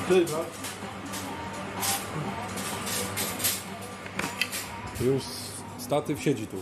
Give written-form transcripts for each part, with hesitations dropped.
Chyba. Już statyw siedzi tu.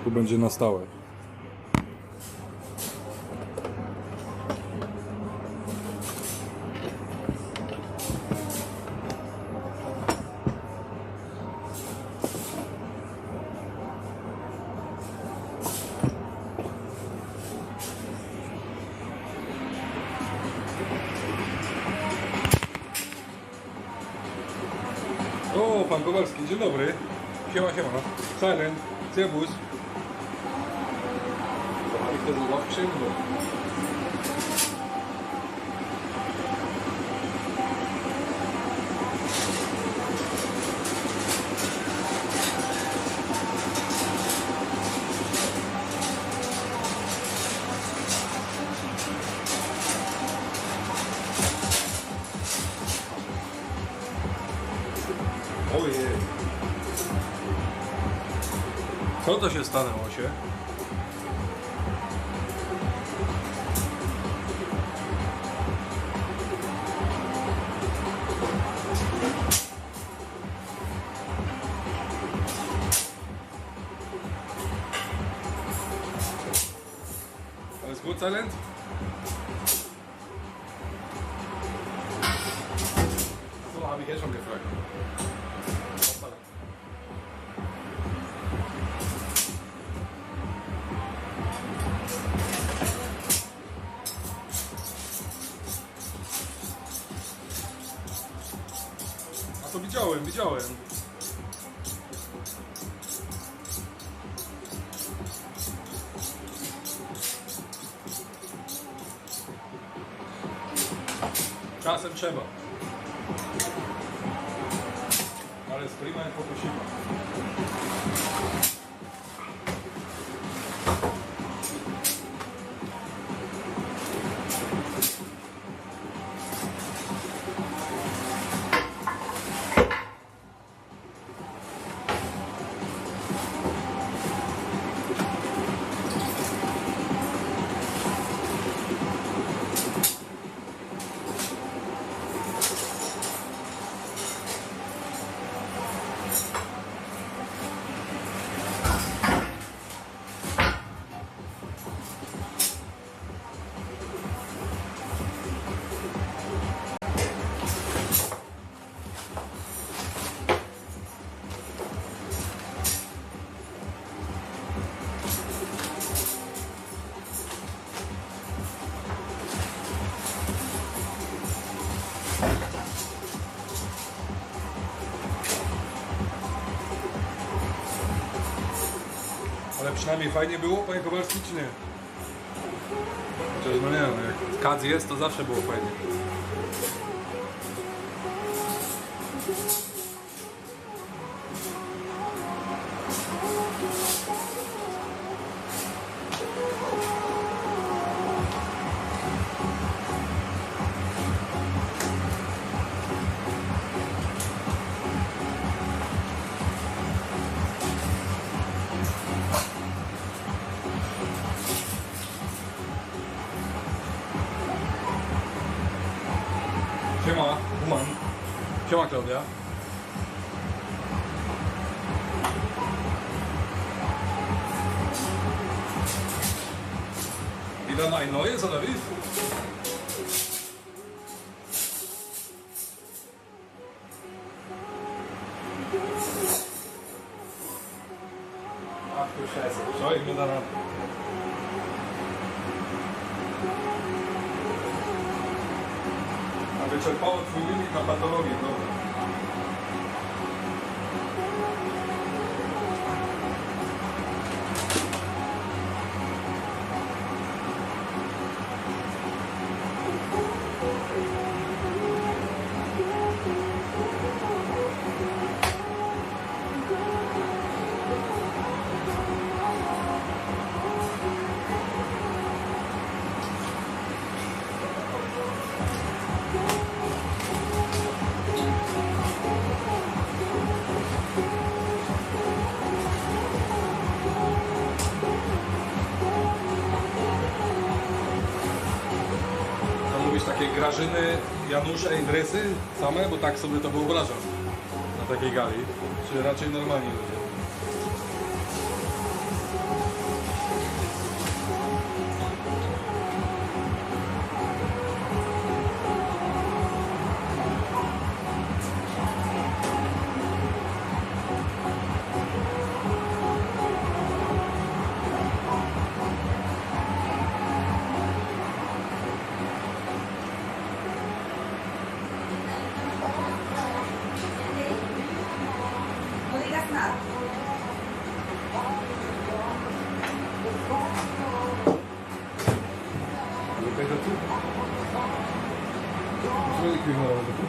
Tu będzie na stałe. O, pan Kowalski, dzień dobry. Siema. Silent, serwus. Habe ich das überhaupt geschrieben? Ojej. Co to się stanęło się? Alles gut, Silent? So habe ich jetzt schon gefragt. A to widziałem. Czasem trzeba. Ale z prima jak pokusimy. Ale przynajmniej fajnie było, panie Kowalski, czy nie? Chociaż no nie wiem, jak kadz jest, to zawsze było fajnie. Siema, Human. Siema, Klaudia. Wieder mal ein neues, oder wie? Ach du Scheiße, schau ich mir dann an. A wyczerpało twój limit na patologię, dobra. takie Grażyny, Janusze i Dresy same, bo tak sobie to wyobrażam na takiej gali, czy raczej normalni ludzie? No digas nada. Lepiej do tu? Zrobię kwiatkowe do tu.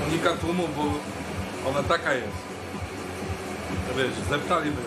Unika tłumu, bo ona taka jest. To wiesz, zeptaliby.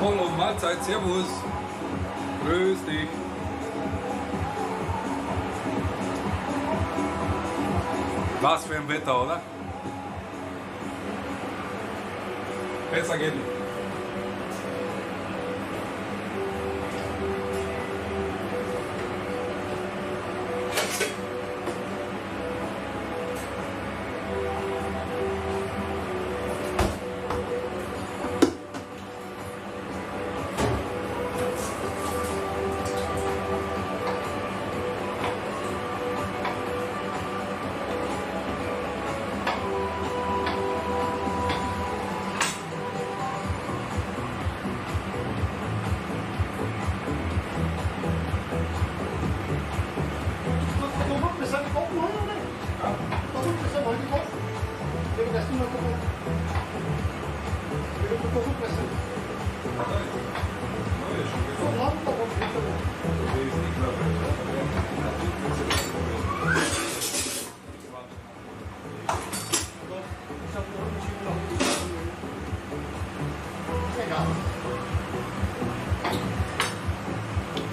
Apollo, Mahlzeit, Servus. Grüß dich. Was für ein Wetter, oder? Besser geht nicht.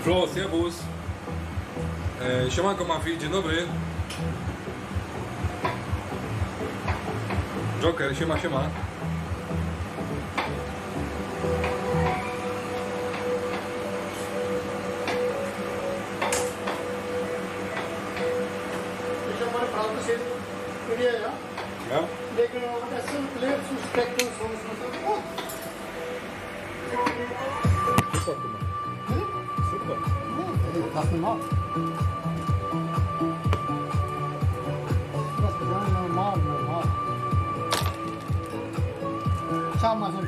Flo, servus. Siemanko Mafii, dzień dobry. Joker, siema, siema. Ja? लेकिन ऐसे players spectres हो उसमें Super chyba. Super. No, to jest klasny mat. Specjalnie normal. Ciao, Mazur.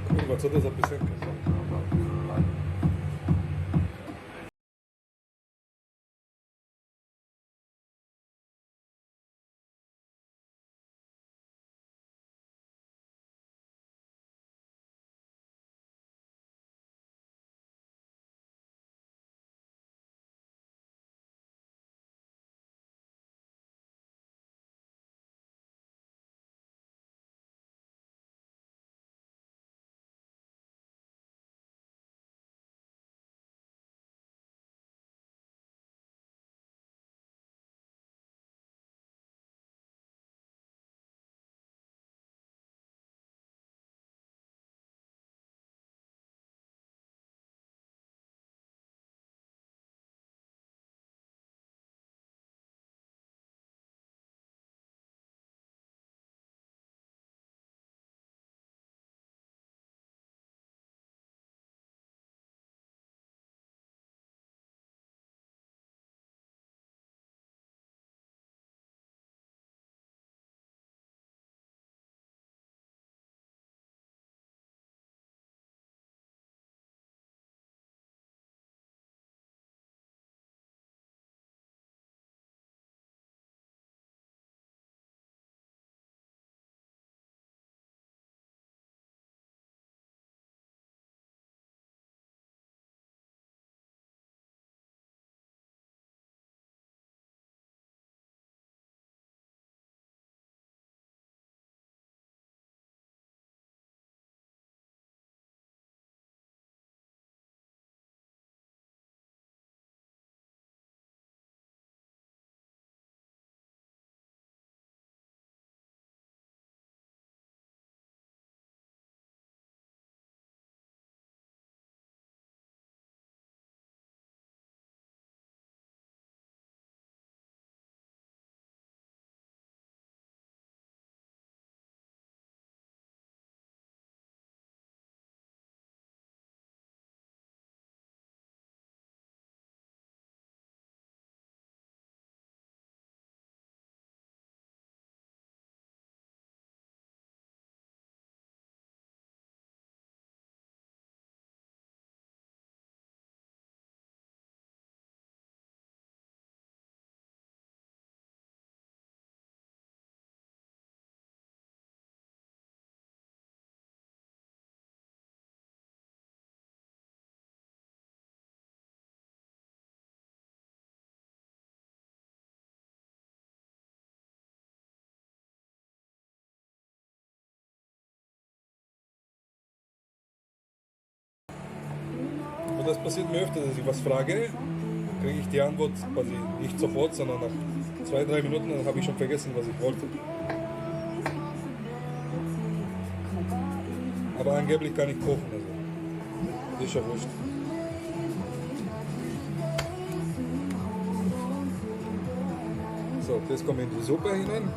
Kurwa, co to za piosenka? das passiert mir öfter, dass ich was frage, kriege ich die Antwort quasi nicht sofort, sondern nach 2-3 Minuten, dann habe ich schon vergessen, was ich wollte. Aber angeblich kann ich kochen, also ist ja wurscht. So, das kommt in die Suppe hinein.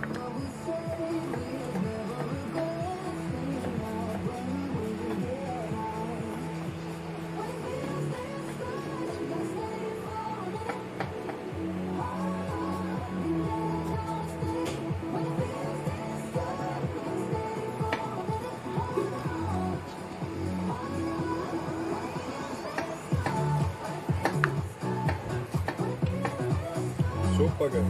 Super geil.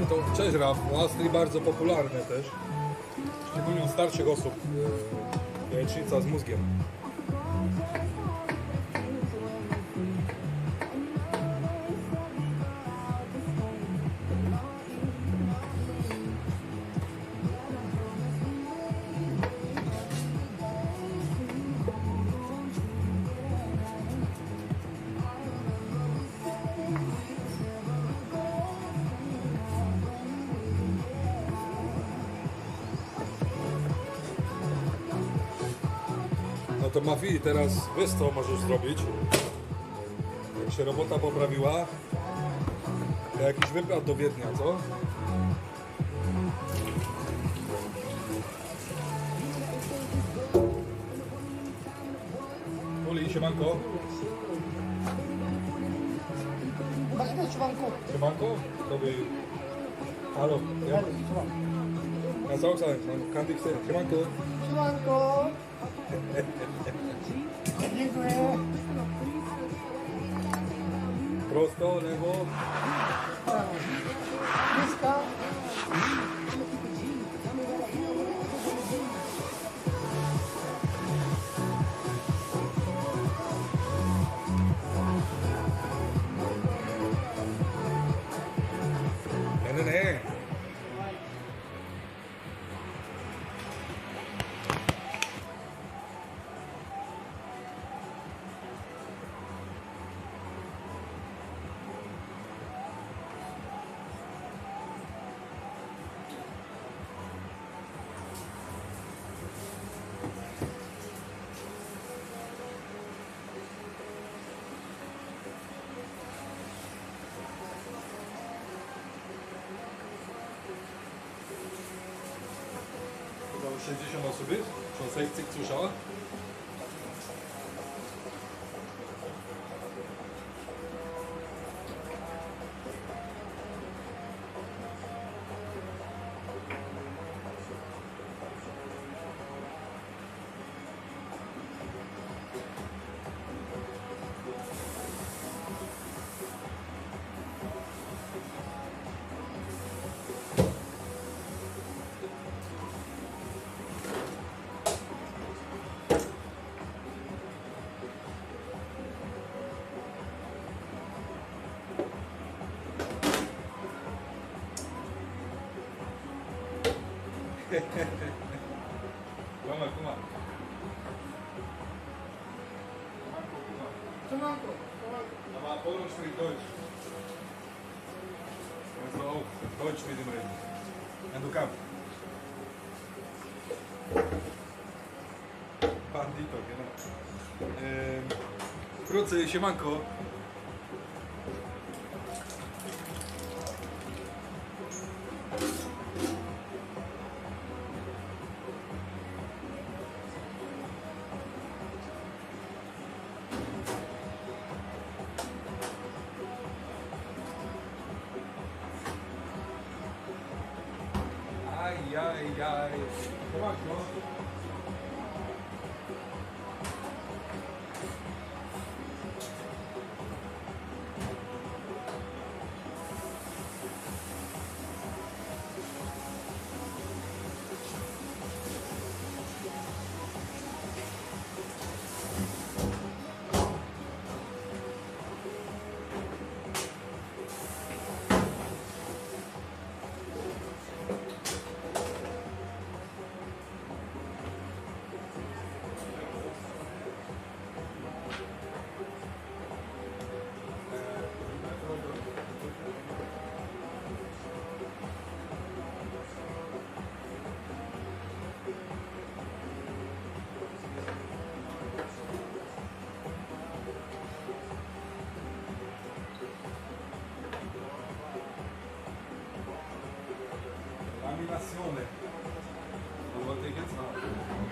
To, cześć Raf, w Austrii bardzo popularne też, szczególnie u starszych osób, jajecznica z mózgiem. No to Mafi, teraz wiesz co możesz zrobić. Jak się robota poprawiła, to jakiś wypad do Wiednia, co? Uli, siemanko. Właśnie członku. Siemanko? Tobie... Halo, ja? Ja co chcę? Kandy chcę. Siemanko. Siemanko. Dziękuję. Prosto, lewo. Bliska. Nie. Chyba już 60 osób jest? Schon 60 Zuschauer? Guck mal. Siemanko. Aber Polnisch spricht Deutsch. Also auch Deutsch mit ihm reden. Wenn du kannst. Bandito, genau. Wkrótce, siemanko. Ajajaj. Siemanko. Passione. Wat wollte ich jetzt haben?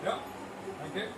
Ja, danke.